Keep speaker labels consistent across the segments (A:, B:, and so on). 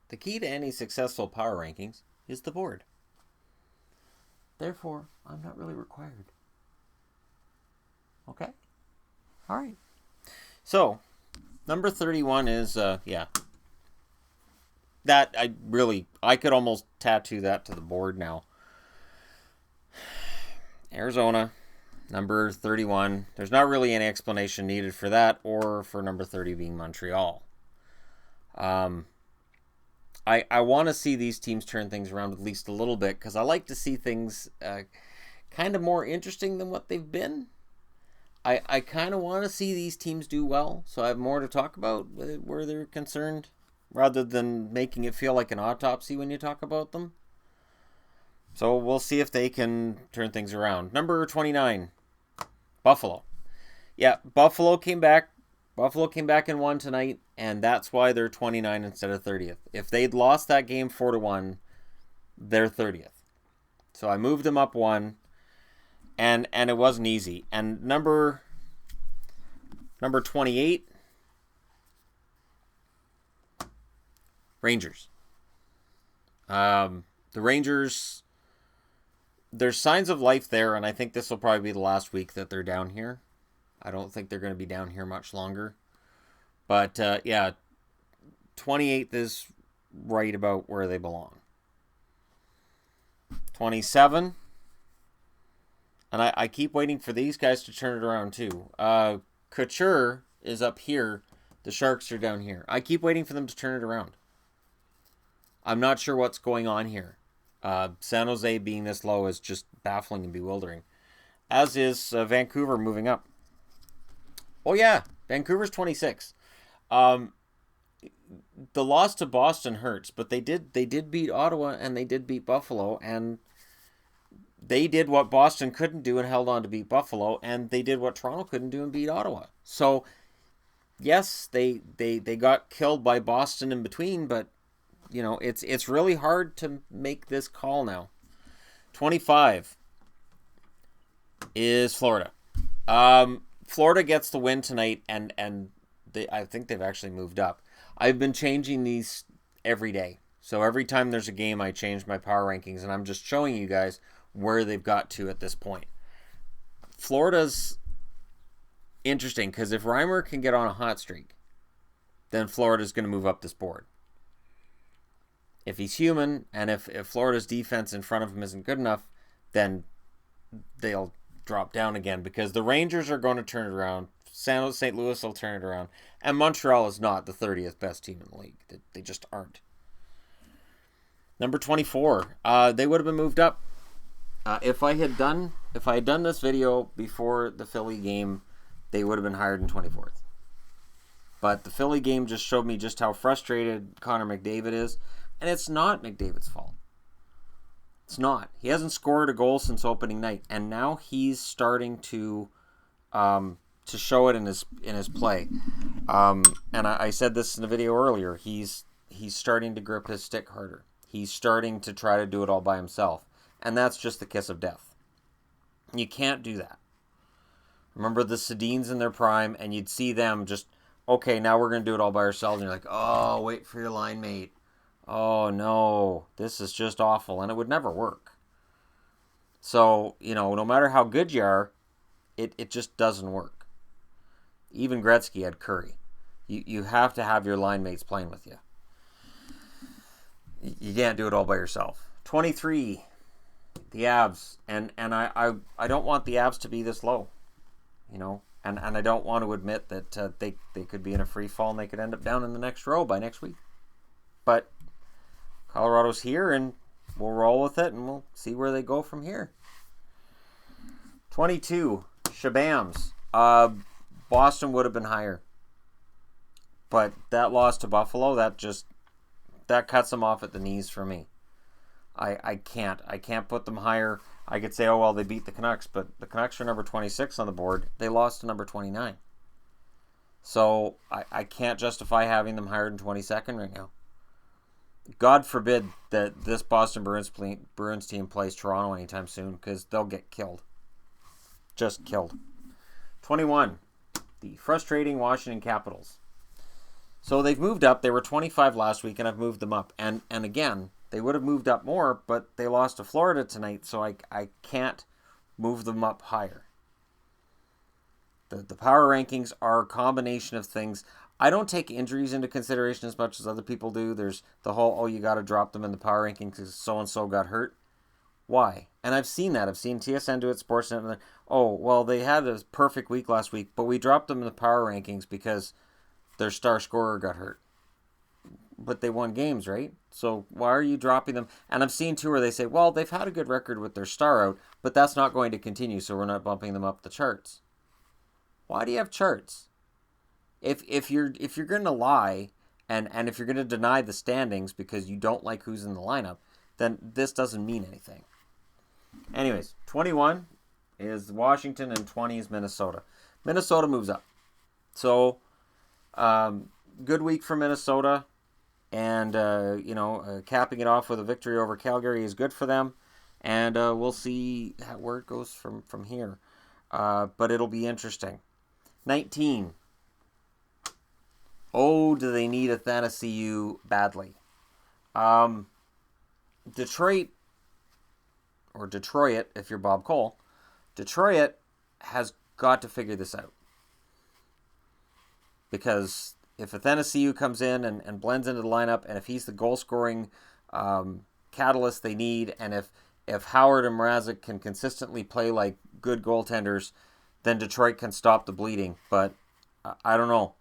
A: The key to any successful power rankings is the board. Therefore, I'm not really required. Okay? All right. So, number 31 is, that I could almost tattoo that to the board now. Arizona, number 31. There's not really any explanation needed for that or for number 30 being Montreal. I want to see these teams turn things around at least a little bit because I like to see things kind of more interesting than what they've been. I kind of want to see these teams do well, so I have more to talk about where they're concerned, rather than making it feel like an autopsy when you talk about them. So we'll see if they can turn things around. Number 29, Buffalo. Yeah, Buffalo came back. Buffalo came back and won tonight, and that's why they're 29 instead of 30th. If they'd lost that game 4-1, they're 30th. So I moved them up one, and it wasn't easy. And number 28, Rangers. The Rangers, there's signs of life there, and I think this will probably be the last week that they're down here. I don't think they're going to be down here much longer. But, 28th is right about where they belong. 27. And I keep waiting for these guys to turn it around, too. Couture is up here. The Sharks are down here. I keep waiting for them to turn it around. I'm not sure what's going on here. San Jose being this low is just baffling and bewildering. As is Vancouver moving up. Oh, yeah. Vancouver's 26. The loss to Boston hurts, but they did beat Ottawa and they did beat Buffalo, and they did what Boston couldn't do and held on to beat Buffalo, and they did what Toronto couldn't do and beat Ottawa. So, yes, they got killed by Boston in between, but it's really hard to make this call now. 25 is Florida. Florida gets the win tonight, and I think they've actually moved up. I've been changing these every day. So every time there's a game, I change my power rankings, and I'm just showing you guys where they've got to at this point. Florida's interesting because if Reimer can get on a hot streak, then Florida's going to move up this board. If he's human, and if Florida's defense in front of him isn't good enough, then they'll drop down again because the Rangers are going to turn it around. St. Louis will turn it around. And Montreal is not the 30th best team in the league. They just aren't. Number 24. They would have been moved up. If I had done this video before the Philly game, they would have been higher than 24th. But the Philly game just showed me just how frustrated Connor McDavid is. And it's not McDavid's fault. It's not. He hasn't scored a goal since opening night, and now he's starting to show it in his play. And I said this in the video earlier. He's starting to grip his stick harder. He's starting to try to do it all by himself, and that's just the kiss of death. You can't do that. Remember the Sedins in their prime, and you'd see them just, okay, now we're going to do it all by ourselves, and you're like, oh, wait for your line mate. Oh, no, this is just awful, and it would never work. So, no matter how good you are, it just doesn't work. Even Gretzky had Curry. You have to have your line mates playing with you. You can't do it all by yourself. 23, the Avs, and I don't want the Avs to be this low, and I don't want to admit that they could be in a free fall and they could end up down in the next row by next week. But Colorado's here, and we'll roll with it, and we'll see where they go from here. 22, Shabams. Boston would have been higher. But that loss to Buffalo, that cuts them off at the knees for me. I can't put them higher. I could say, oh, well, they beat the Canucks, but the Canucks are number 26 on the board. They lost to number 29. So I can't justify having them higher than 22nd right now. God forbid that this Boston Bruins team plays Toronto anytime soon, because they'll get killed. Just killed. 21. The frustrating Washington Capitals. So they've moved up. They were 25 last week, and I've moved them up. And again, they would have moved up more, but they lost to Florida tonight, so I can't move them up higher. The power rankings are a combination of things. I don't take injuries into consideration as much as other people do. There's the whole, oh, you got to drop them in the power rankings because so-and-so got hurt. Why? And I've seen that. I've seen TSN do it, Sportsnet. And oh, well, they had a perfect week last week, but we dropped them in the power rankings because their star scorer got hurt. But they won games, right? So why are you dropping them? And I've seen too where they say, well, they've had a good record with their star out, but that's not going to continue, so we're not bumping them up the charts. Why do you have charts? If you're going to lie and if you're going to deny the standings because you don't like who's in the lineup, then this doesn't mean anything. Anyways, 21 is Washington and 20 is Minnesota. Minnesota moves up. So, good week for Minnesota. And, capping it off with a victory over Calgary is good for them. And we'll see where it goes from here. But it'll be interesting. 19. Oh, do they need a Thanasiu badly? Detroit, if you're Bob Cole, Detroit has got to figure this out. Because if Athanasiou comes in and blends into the lineup, and if he's the goal-scoring catalyst they need, and if Howard and Mrazek can consistently play like good goaltenders, then Detroit can stop the bleeding. But I don't know.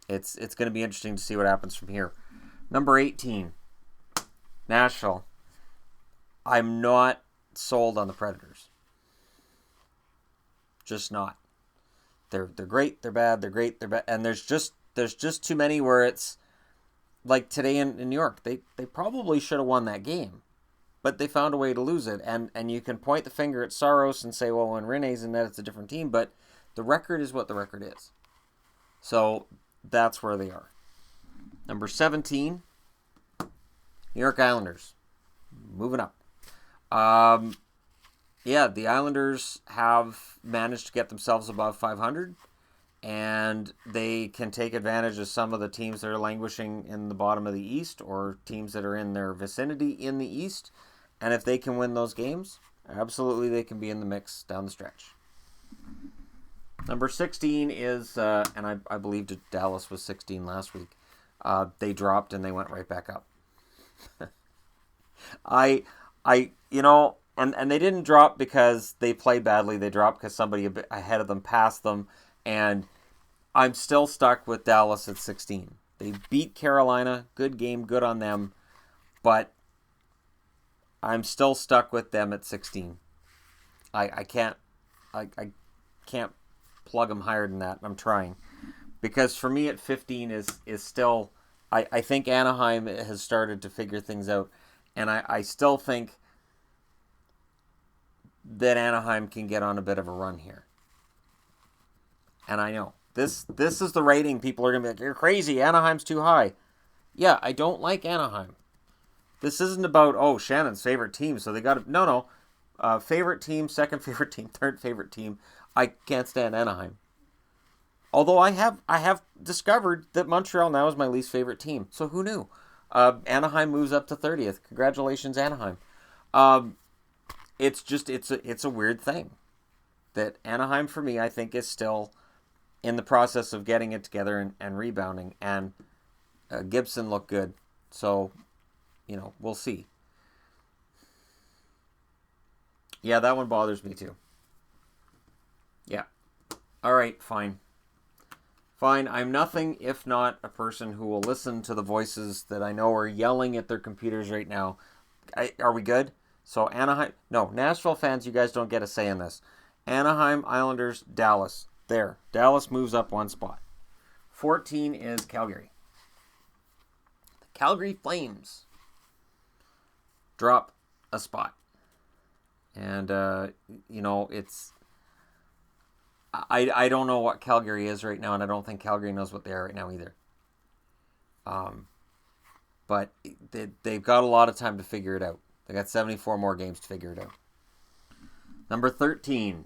A: It's going to be interesting to see what happens from here. Number 18, Nashville. I'm not sold on the Predators. Just not. They're great, they're bad, they're great, they're bad. And there's just too many where it's like today in New York. They probably should have won that game, but they found a way to lose it. And you can point the finger at Saros and say, well, when Rene's in that, it's a different team. But the record is what the record is. So that's where they are. Number 17, New York Islanders. Moving up. The Islanders have managed to get themselves above 500, and they can take advantage of some of the teams that are languishing in the bottom of the East or teams that are in their vicinity in the East. And if they can win those games, absolutely they can be in the mix down the stretch. Number 16 is, and I believe Dallas was 16 last week. They dropped and they went right back up. And they didn't drop because they played badly. They dropped because somebody a bit ahead of them passed them. And I'm still stuck with Dallas at 16. They beat Carolina. Good game. Good on them. But I'm still stuck with them at 16. I can't plug them higher than that. I'm trying. Because for me at 15 is still... I think Anaheim has started to figure things out. And I still think that Anaheim can get on a bit of a run here. And I know. This is the rating. People are going to be like, you're crazy. Anaheim's too high. Yeah, I don't like Anaheim. This isn't about, Shannon's favorite team, so they got to... No. Favorite team, second favorite team, third favorite team. I can't stand Anaheim. Although I have discovered that Montreal now is my least favorite team. So who knew? Anaheim moves up to 30th. Congratulations, Anaheim. It's a weird thing that Anaheim for me I think is still in the process of getting it together and rebounding. And Gibson looked good, so we'll see. Yeah, that one bothers me too. Yeah. All right, fine. Fine, I'm nothing if not a person who will listen to the voices that I know are yelling at their computers right now. Are we good? So Anaheim... No, Nashville fans, you guys don't get a say in this. Anaheim, Islanders, Dallas. There. Dallas moves up one spot. 14 is Calgary. The Calgary Flames drop a spot. And, it's... I don't know what Calgary is right now, and I don't think Calgary knows what they are right now either. But they've got a lot of time to figure it out. They got 74 more games to figure it out. Number 13,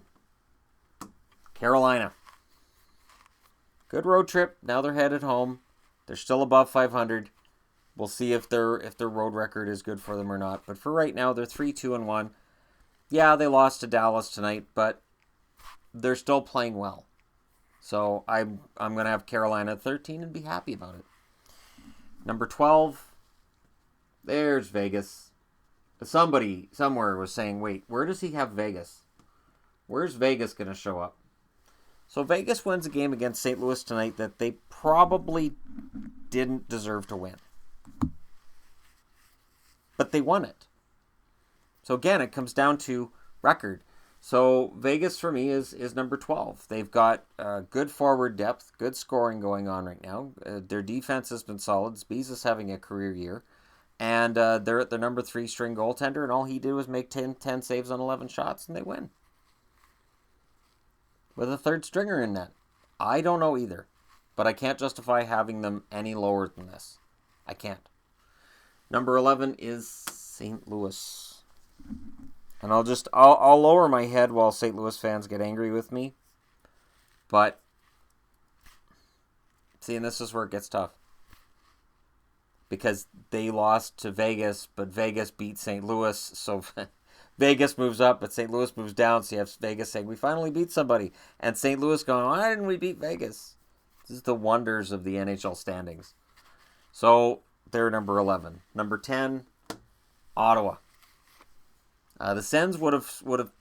A: Carolina. Good road trip. Now they're headed home. They're still above 500. We'll see if their road record is good for them or not. But for right now, they're 3-2-1. Yeah, they lost to Dallas tonight, but they're still playing well. So I'm going to have Carolina at 13 and be happy about it. Number 12, there's Vegas. Somebody somewhere was saying, wait, where does he have Vegas? Where's Vegas going to show up? So Vegas wins a game against St. Louis tonight that they probably didn't deserve to win. But they won it. So again, it comes down to record. So Vegas for me is number 12. They've got good forward depth, good scoring going on right now. Their defense has been solid. Spees is having a career year. And they're at the number 3 string goaltender, and all he did was make 10 saves on 11 shots, and they win. With a third stringer in net. I don't know either. But I can't justify having them any lower than this. I can't. Number 11 is St. Louis. And I'll lower my head while St. Louis fans get angry with me. But, see, and this is where it gets tough. Because they lost to Vegas, but Vegas beat St. Louis. So Vegas moves up, but St. Louis moves down. So you have Vegas saying, we finally beat somebody. And St. Louis going, why didn't we beat Vegas? This is the wonders of the NHL standings. So they're number 11. Number 10, Ottawa. The Sens would have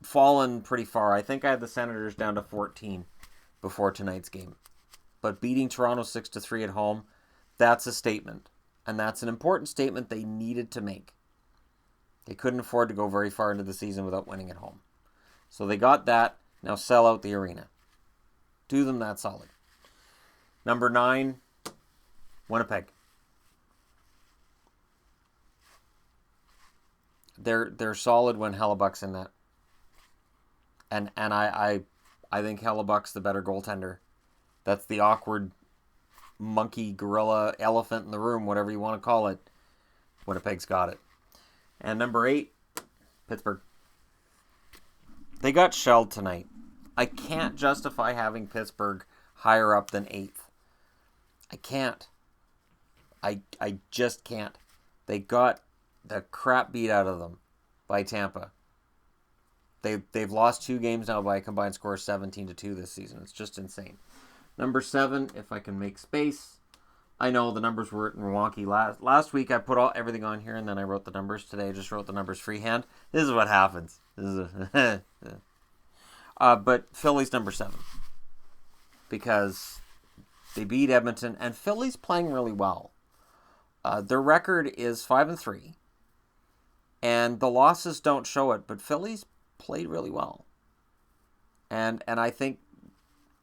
A: fallen pretty far. I think I had the Senators down to 14 before tonight's game. But beating Toronto 6-3 at home, that's a statement. And that's an important statement they needed to make. They couldn't afford to go very far into the season without winning at home. So they got that. Now sell out the arena. Do them that solid. Number 9, Winnipeg. They're solid when Hellebuck's in that. And I think Hellebuck's the better goaltender. That's the awkward monkey, gorilla, elephant in the room, whatever you want to call it. Winnipeg's got it. And number 8, Pittsburgh. They got shelled tonight. I can't justify having Pittsburgh higher up than 8th. I can't. I just can't. They got the crap beat out of them by Tampa. They've lost 2 games now by a combined score of 17-2 this season. It's just insane. Number 7, if I can make space. I know the numbers were wonky. Last week I put everything on here and then I wrote the numbers. Today I just wrote the numbers freehand. This is what happens. But Philly's number 7. Because they beat Edmonton and Philly's playing really well. Their record is 5-3. And the losses don't show it, but Philly's played really well. And I think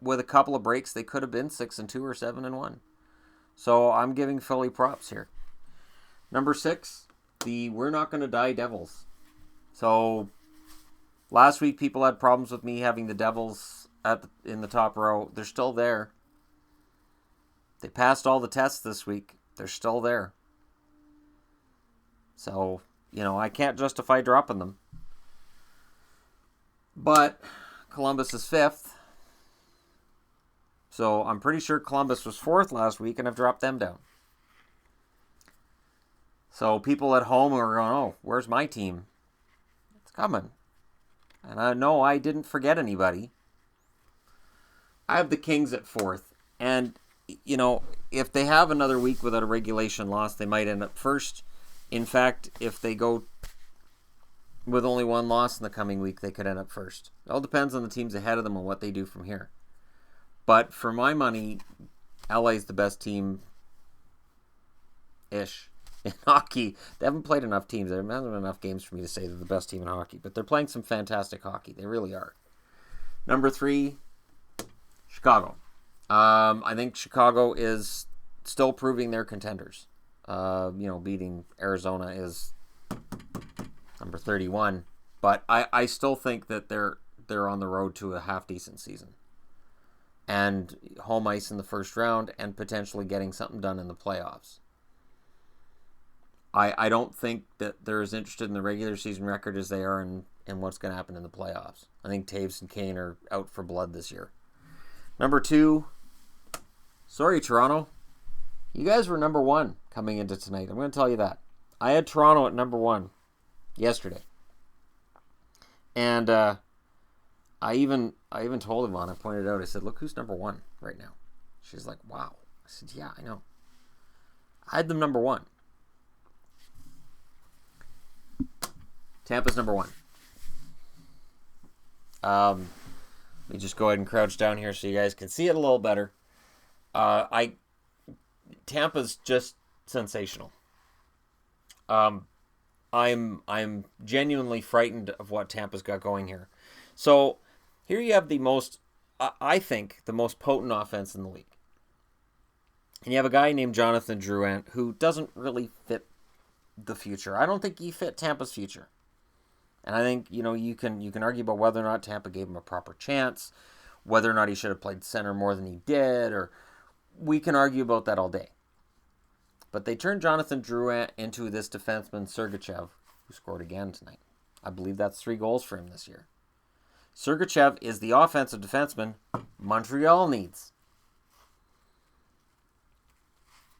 A: with a couple of breaks, they could have been 6-2 or 7-1. So I'm giving Philly props here. Number 6, the We're Not Gonna Die Devils. So last week people had problems with me having the Devils in the top row. They're still there. They passed all the tests this week. They're still there. So, I can't justify dropping them. But Columbus is 5th. So I'm pretty sure Columbus was 4th last week, and I've dropped them down. So people at home are going, oh, where's my team? It's coming. And I know I didn't forget anybody. I have the Kings at 4th. And, if they have another week without a regulation loss, they might end up 1st. In fact, if they go with only 1 loss in the coming week, they could end up 1st. It all depends on the teams ahead of them and what they do from here. But for my money, LA's the best team-ish in hockey. They haven't played enough teams. There haven't been enough games for me to say they're the best team in hockey. But they're playing some fantastic hockey. They really are. Number 3, Chicago. I think Chicago is still proving they're contenders. Beating Arizona is number 31. But I still think that they're on the road to a half-decent season. And home ice in the first round and potentially getting something done in the playoffs. I don't think that they're as interested in the regular season record as they are in what's going to happen in the playoffs. I think Taves and Kane are out for blood this year. Number 2, sorry, Toronto. You guys were number 1 coming into tonight. I'm going to tell you that. I had Toronto at number 1 yesterday. And I even told Yvonne, I pointed out, I said, look who's number 1 right now. She's like, wow. I said, yeah, I know. I had them number 1. Tampa's number 1. Let me just go ahead and crouch down here so you guys can see it a little better. Tampa's just sensational. I'm genuinely frightened of what Tampa's got going here. So here you have the most, I think, the most potent offense in the league. And you have a guy named Jonathan Drouin who doesn't really fit the future. I don't think he fit Tampa's future. And I think, you can argue about whether or not Tampa gave him a proper chance, whether or not he should have played center more than he did, or we can argue about that all day. But they turned Jonathan Drouin into this defenseman, Sergachev, who scored again tonight. I believe that's 3 goals for him this year. Sergachev is the offensive defenseman Montreal needs.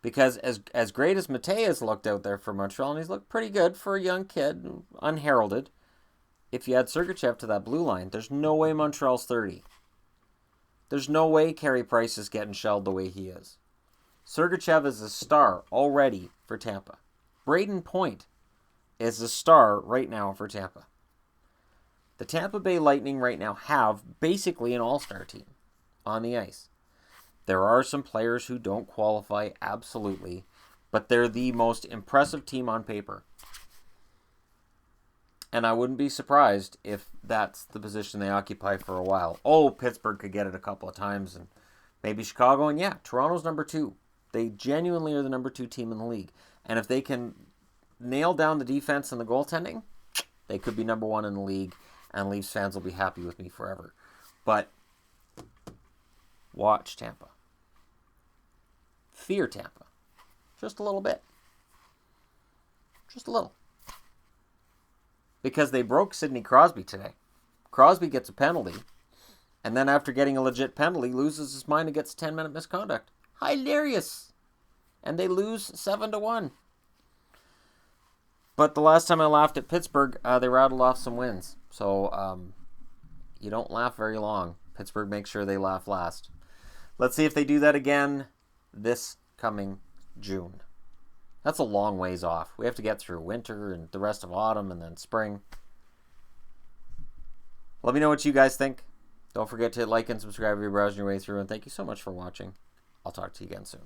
A: Because as great as Matea's looked out there for Montreal, and he's looked pretty good for a young kid, unheralded, if you add Sergachev to that blue line, there's no way Montreal's 30. There's no way Carey Price is getting shelled the way he is. Sergachev is a star already for Tampa. Braden Point is a star right now for Tampa. The Tampa Bay Lightning right now have basically an all-star team on the ice. There are some players who don't qualify, absolutely, but they're the most impressive team on paper. And I wouldn't be surprised if that's the position they occupy for a while. Oh, Pittsburgh could get it a couple of times, and maybe Chicago, and yeah, Toronto's number 2. They genuinely are the number 2 team in the league. And if they can nail down the defense and the goaltending, they could be number 1 in the league, and Leafs fans will be happy with me forever. But watch Tampa. Fear Tampa. Just a little bit. Just a little. Because they broke Sidney Crosby today. Crosby gets a penalty, and then after getting a legit penalty, loses his mind and gets a 10-minute misconduct. Hilarious. And they lose 7-1. But the last time I laughed at Pittsburgh, they rattled off some wins. So you don't laugh very long. Pittsburgh makes sure they laugh last. Let's see if they do that again this coming June. That's a long ways off. We have to get through winter and the rest of autumn and then spring. Let me know what you guys think. Don't forget to like and subscribe if you're browsing your way through. And thank you so much for watching. I'll talk to you again soon.